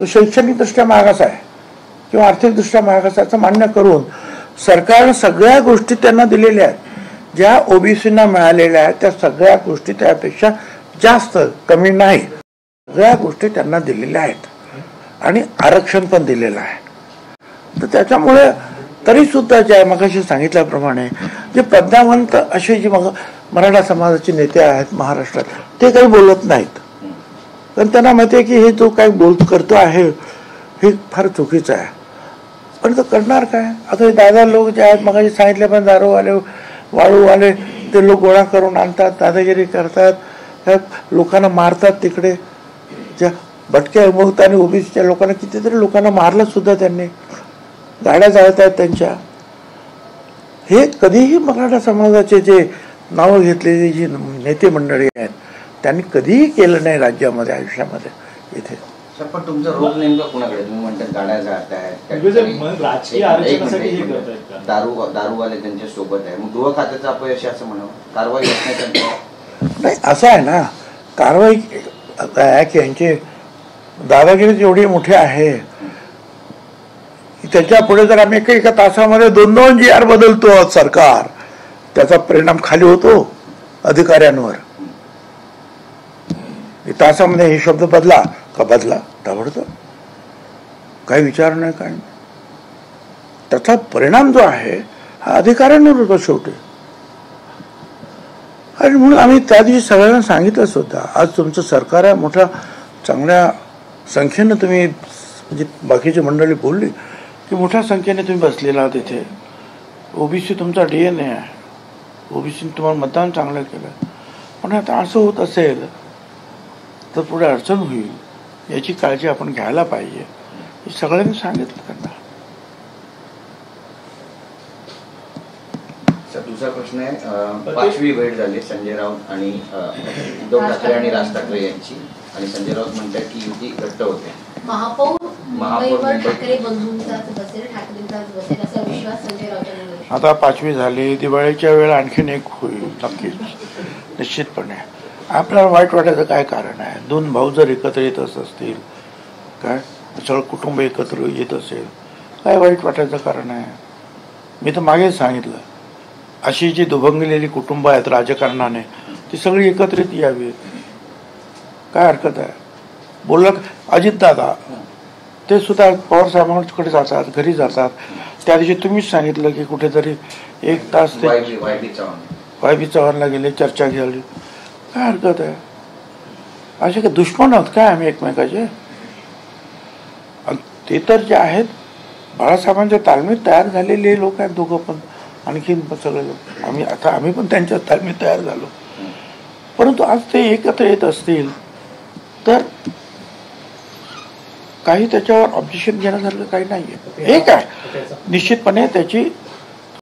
तो शैक्षणिकदृष्ट्या मागास आहे किंवा आर्थिकदृष्ट्या मागास आहे असं मान्य करून सरकारने सगळ्या गोष्टी त्यांना दिलेल्या आहेत, ज्या ओबीसींना मिळालेल्या आहेत त्या सगळ्या गोष्टी त्यापेक्षा जास्त, कमी नाही, सगळ्या गोष्टी त्यांना दिलेल्या आहेत आणि आरक्षण पण दिलेलं आहे. तर त्याच्यामुळे तरी सुद्धा ज्या मगाशी सांगितल्याप्रमाणे जे प्रज्ञावंत असे जे मराठा समाजाचे नेते आहेत महाराष्ट्रात ते काही बोलत नाहीत, कारण त्यांना माहिती आहे की हे जो काही करतो आहे हे फार चुकीचं आहे. पण तो करणार काय? आता हे दादा लोक जे आहेत मगाशी सांगितले पण दारूवाले वाळूवाले ते लोक गोळा करून आणतात, दादागिरी करतात, लोकांना मारतात. तिकडे ज्या भटक्या विमुक्त आणि ओबीसीच्या लोकांना कितीतरी लोकांना मारलं सुद्धा त्यांनी, गाड्या जाळत आहेत त्यांच्या. हे कधीही मराठा समाजाचे जे नावं घेतलेली जी नेते मंडळी आहेत त्यांनी कधीही केलं नाही राज्यामध्ये, आयुष्यामध्ये. इथे पण तुमचा रोग नेमका कुणाकडे? तुम्ही म्हणतात गाड्या जाळताय, दारूवाले त्यांच्या सोबत आहे, मग गृह खात्याचं अपयश असं म्हणावं, कारवाई नाही. असं आहे ना, कारवाई की यांची दादागिरी एवढी मोठी आहे की त्याच्या पुढे जर आम्ही एका तासामध्ये 2-2 GR बदलतो सरकार, त्याचा परिणाम खाली होतो अधिकाऱ्यांवर. तासामध्ये हे शब्द बदला का बदला, ताबडतोब, काही विचार नाही, काय. त्याचा परिणाम जो आहे हा अधिकाऱ्यांवर होतो शेवटी. आणि म्हणून आम्ही त्या दिवशी सगळ्यांना सांगितलं सुद्धा, आज तुमचं सरकार आहे, मोठ्या चांगल्या संख्येनं तुम्ही, म्हणजे बाकीची मंडळी बोलली की मोठ्या संख्येने तुम्ही बसलेला आहात इथे. ओबीसी तुमचा DNA आहे, ओबीसीने तुम्हाला मतदान चांगलं केलं. पण आता असं होत असेल तर पुढे अडचण होईल, याची काळजी आपण घ्यायला पाहिजे, हे सगळ्यांनी सांगितलं त्यांना. दुसरा प्रश्न आहे, 5वी भेट झाली संजय राऊत आणि उद्धव ठाकरे आणि राज ठाकरे यांची, आणि संजय राऊत म्हणतात की युती घट्ट होते. आता 5वी झाली, दिवाळीच्या वेळेला आणखीन एक होईल नक्कीच, निश्चितपणे. आपल्याला वाईट वाटायचं काय कारण आहे? 2 भाऊ जर एकत्र येत असतील, काय सगळं कुटुंब एकत्र येत असेल, काय वाईट वाटायचं कारण आहे? मी तर मागेच सांगितलं, अशी जी दुभंगलेली कुटुंब आहेत राजकारणाने ती सगळी एकत्रित यावी, काय हरकत आहे? बोलला अजितदादा ते सुद्धा पवार साहेबांकडे जातात, घरी जातात. त्या दिवशी तुम्हीच सांगितलं की कुठेतरी 1 तास ते वाय बी चव्हाणला गेले, चर्चा झाली, काय हरकत आहे? असे काय दुश्मन आहोत काय आम्ही एकमेकाचे? ते तर जे आहेत बाळासाहेबांच्या तालमीत तयार झालेले लोक आहेत दोघं पण, आणखीन पण सगळे लोक. आम्ही पण त्यांच्या तालमीत तयार झालो. परंतु आज ते एकत्र येत असतील तर काही त्याच्यावर ऑब्जेक्शन घेण्यासारखं काही नाहीये. एक आहे निश्चितपणे त्याची